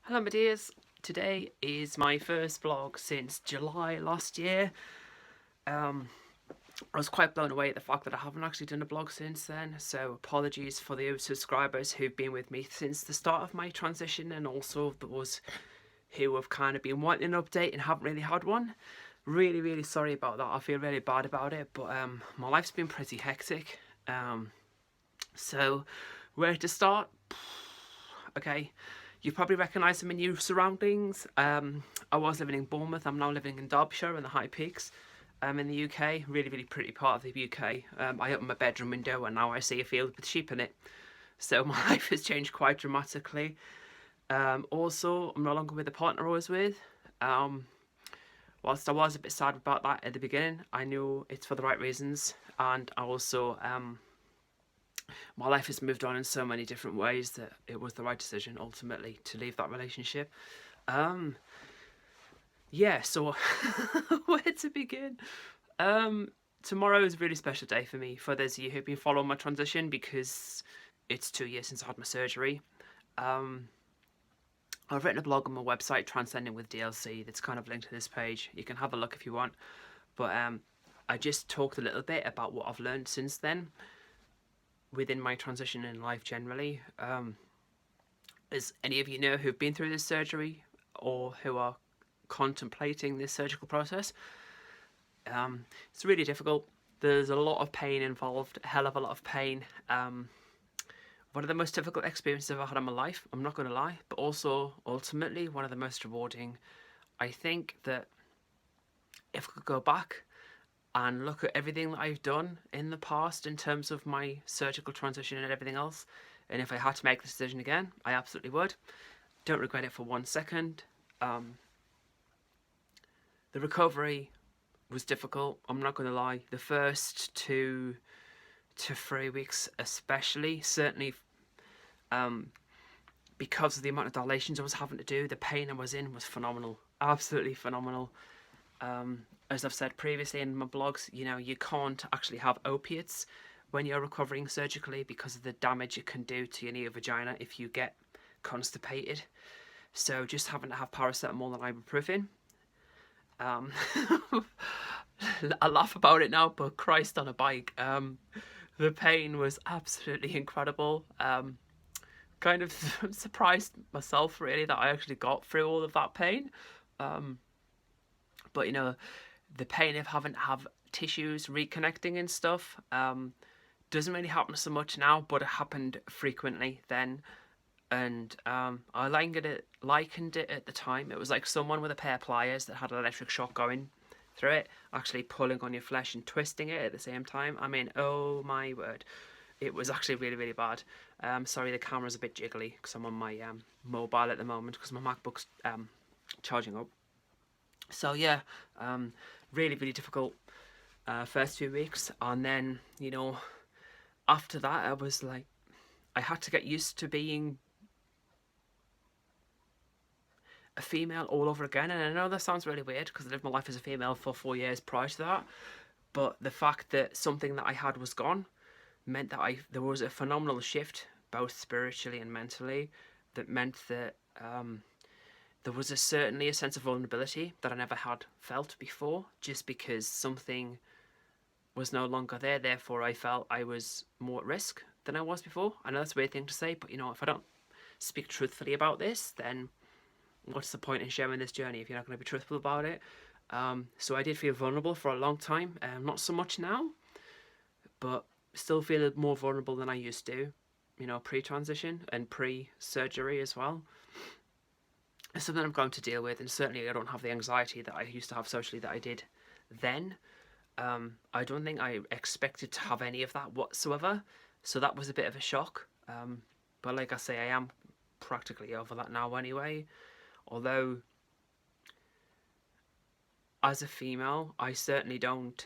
Hello my dears, today is my first vlog since July last year. I was quite blown away at the fact that I haven't actually done a vlog since then, so apologies for the subscribers who've been with me since the start of my transition, and also those who have kind of been wanting an update and haven't really had one. Really sorry about that. I feel really bad about it, but my life's been pretty hectic. So where to start? Okay, you probably recognise some new surroundings. I was living in Bournemouth. I'm now living in Derbyshire in the High Peaks. In the UK, really pretty part of the UK. I opened my bedroom window and now I see a field with sheep in it. So my life has changed quite dramatically. Also, I'm no longer with the partner I was with. Whilst I was a bit sad about that at the beginning, I knew it's for the right reasons, and I also my life has moved on in so many different ways that it was the right decision ultimately to leave that relationship. Yeah, so where to begin? Tomorrow is a really special day for me, for those of you who've been following my transition, because it's 2 years since I had my surgery. I've written a blog on my website, Transcending with DLC, that's kind of linked to this page. You can have a look if you want. But I just talked a little bit about what I've learned since then within my transition in life generally. As any of you know who've been through this surgery or who are contemplating this surgical process, it's really difficult. There's a lot of pain involved, a hell of a lot of pain. One of the most difficult experiences I've ever had in my life, I'm not going to lie, but also ultimately one of the most rewarding. I think that if I could go back and look at everything that I've done in the past in terms of my surgical transition and everything else, and if I had to make the decision again, I absolutely would. Don't regret it for 1 second. The recovery was difficult, I'm not going to lie. The first 2 to 3 weeks especially, certainly because of the amount of dilations I was having to do, the pain I was in was phenomenal, absolutely phenomenal. As I've said previously in my blogs, you know, you can't actually have opiates when you're recovering surgically because of the damage it can do to your neo vagina if you get constipated. So just having to have paracetamol and ibuprofen. I laugh about it now, but Christ on a bike. The pain was absolutely incredible. Kind of surprised myself really that I actually got through all of that pain. But you know, the pain of having to have tissues reconnecting and stuff doesn't really happen so much now, but it happened frequently then. And I likened it at the time. It was like someone with a pair of pliers that had an electric shock going through it, actually pulling on your flesh and twisting it at the same time. I mean, oh my word. It was actually really bad. Sorry, the camera's a bit jiggly because I'm on my mobile at the moment because my MacBook's charging up. So yeah, really difficult first few weeks, and then, you know, after that I was like, I had to get used to being a female all over again. And I know that sounds really weird because I lived my life as a female for 4 years prior to that, but the fact that something that I had was gone meant that there was a phenomenal shift, both spiritually and mentally, that meant that there was certainly a sense of vulnerability that I never had felt before, just because something was no longer there. Therefore, I felt I was more at risk than I was before. I know that's a weird thing to say, but you know, if I don't speak truthfully about this, then what's the point in sharing this journey if you're not going to be truthful about it? So I did feel vulnerable for a long time. Not so much now, but still feel more vulnerable than I used to, you know, pre-transition and pre-surgery as well. It's something I'm going to deal with, and certainly I don't have the anxiety that I used to have socially that I did then. I don't think I expected to have any of that whatsoever, so that was a bit of a shock. But like I say, I am practically over that now anyway. Although, as a female, I certainly don't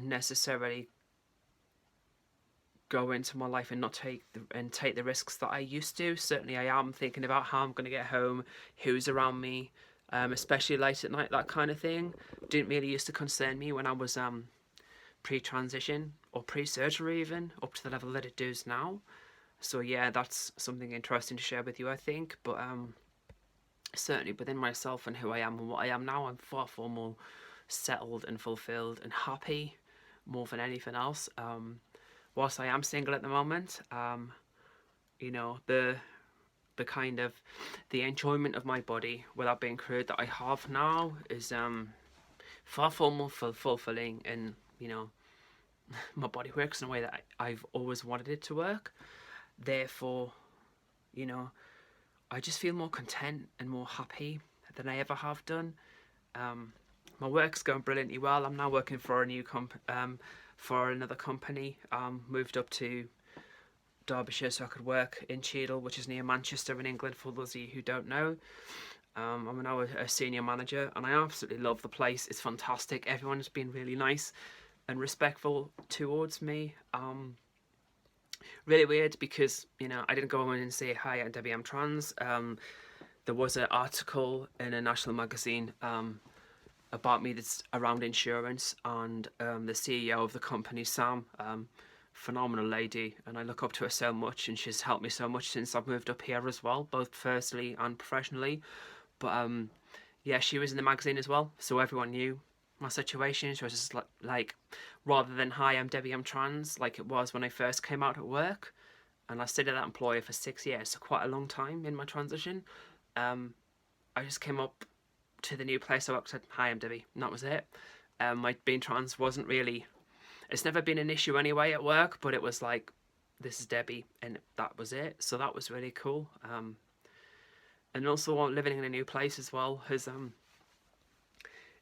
necessarily go into my life and not take the risks that I used to. Certainly I am thinking about how I'm going to get home, who's around me, especially late at night, that kind of thing. Didn't really used to concern me when I was pre-transition or pre-surgery, even up to the level that it does now. So yeah, that's something interesting to share with you, I think. But certainly within myself and who I am and what I am now, I'm far, far more settled and fulfilled and happy more than anything else. Whilst I am single at the moment, you know, the kind of the enjoyment of my body without being crude that I have now is far, far more fulfilling, and you know, my body works in a way that I've always wanted it to work. Therefore, you know, I just feel more content and more happy than I ever have done. My work's going brilliantly well. I'm now working for a new for another company. Moved up to Derbyshire so I could work in Cheadle, which is near Manchester in England, for those of you who don't know. I'm now a senior manager, and I absolutely love the place. It's fantastic. Everyone's been really nice and respectful towards me. Really weird because, you know, I didn't go in and say, hi, I'm Debbie, I'm trans. There was an article in a national magazine about me that's around insurance, and the CEO of the company, Sam, phenomenal lady, and I look up to her so much, and she's helped me so much since I've moved up here as well, both personally and professionally. But yeah, she was in the magazine as well, so everyone knew my situation. She was just like rather than hi, I'm Debbie, I'm trans, like it was when I first came out at work, and I stayed at that employer for 6 years, so quite a long time in my transition. I just came up to the new place I worked, said hi, I'm Debbie, and that was it. My being trans wasn't really, it's never been an issue anyway at work, but it was like, this is Debbie, and that was it. So that was really cool. And also living in a new place as well has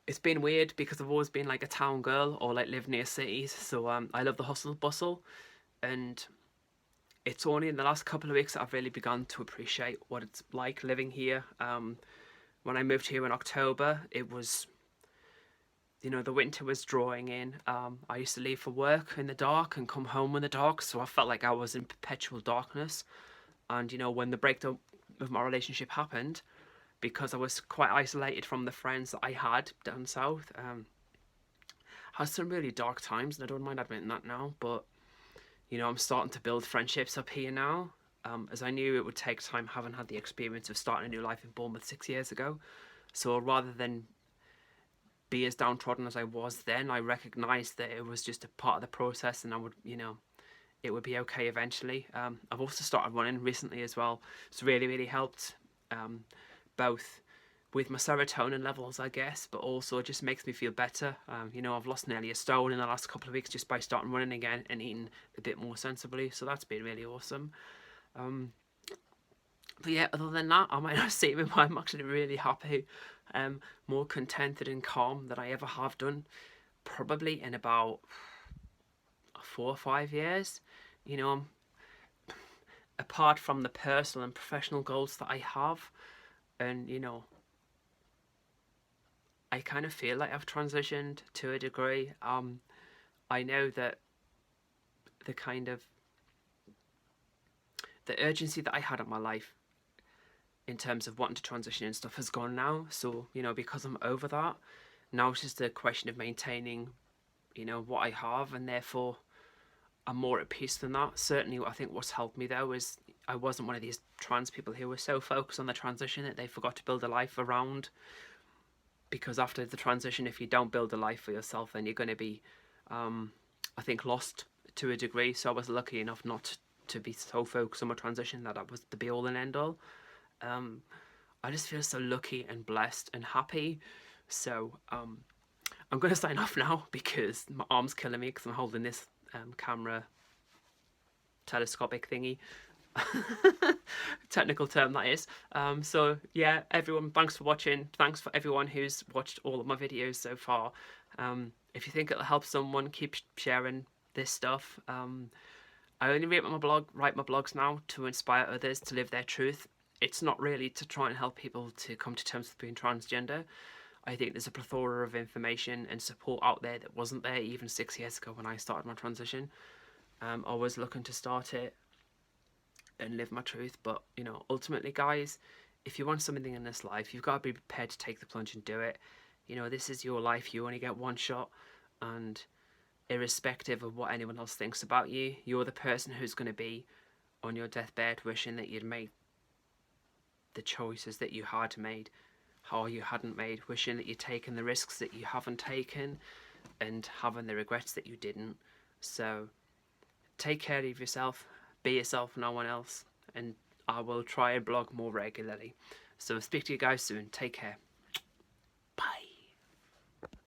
it's been weird because I've always been like a town girl or like lived near cities. So I love the hustle bustle, and it's only in the last couple of weeks that I've really begun to appreciate what it's like living here. When I moved here in October, it was, you know, the winter was drawing in. I used to leave for work in the dark and come home in the dark, so I felt like I was in perpetual darkness. And you know, when the breakdown of my relationship happened, because I was quite isolated from the friends that I had down south, had some really dark times, and I don't mind admitting that now. But you know, I'm starting to build friendships up here now, as I knew it would take time, having had the experience of starting a new life in Bournemouth 6 years ago. So rather than be as downtrodden as I was then, I recognised that it was just a part of the process, and I would, you know, it would be okay eventually. I've also started running recently as well. It's really, really helped, both with my serotonin levels, I guess, but also it just makes me feel better. You know, I've lost nearly a stone in the last couple of weeks just by starting running again and eating a bit more sensibly, so that's been really awesome. But yeah, other than that, I might not say it, but I'm actually really happy, more contented and calm than I ever have done, probably in about 4 or 5 years. You know, apart from the personal and professional goals that I have, and you know, I kind of feel like I've transitioned to a degree. I know that the kind of the urgency that I had in my life in terms of wanting to transition and stuff has gone now. So, you know, because I'm over that, now it's just a question of maintaining, you know, what I have, and therefore I'm more at peace than that. Certainly, I think what's helped me though is I wasn't one of these trans people who were so focused on the transition that they forgot to build a life around. Because after the transition, if you don't build a life for yourself, then you're going to be, I think, lost to a degree. So I was lucky enough not to be so focused on my transition that was the be all and end all. I just feel so lucky and blessed and happy. So I'm going to sign off now because my arm's killing me because I'm holding this camera telescopic thingy. Technical term that is. So yeah, everyone, thanks for watching. Thanks for everyone who's watched all of my videos so far. If you think it'll help someone, keep sharing this stuff. I only write my blogs now to inspire others to live their truth. It's not really to try and help people to come to terms with being transgender. I think there's a plethora of information and support out there that wasn't there even 6 years ago when I started my transition. I was looking to start it and live my truth, but you know, ultimately guys, if you want something in this life, you've got to be prepared to take the plunge and do it. You know, this is your life, you only get one shot, and irrespective of what anyone else thinks about you, you're the person who's going to be on your deathbed wishing that you'd made the choices that you had made, or you hadn't made, wishing that you'd taken the risks that you haven't taken, and having the regrets that you didn't. So take care of yourself, be yourself, no one else, and I will try and blog more regularly. So speak to you guys soon. Take care.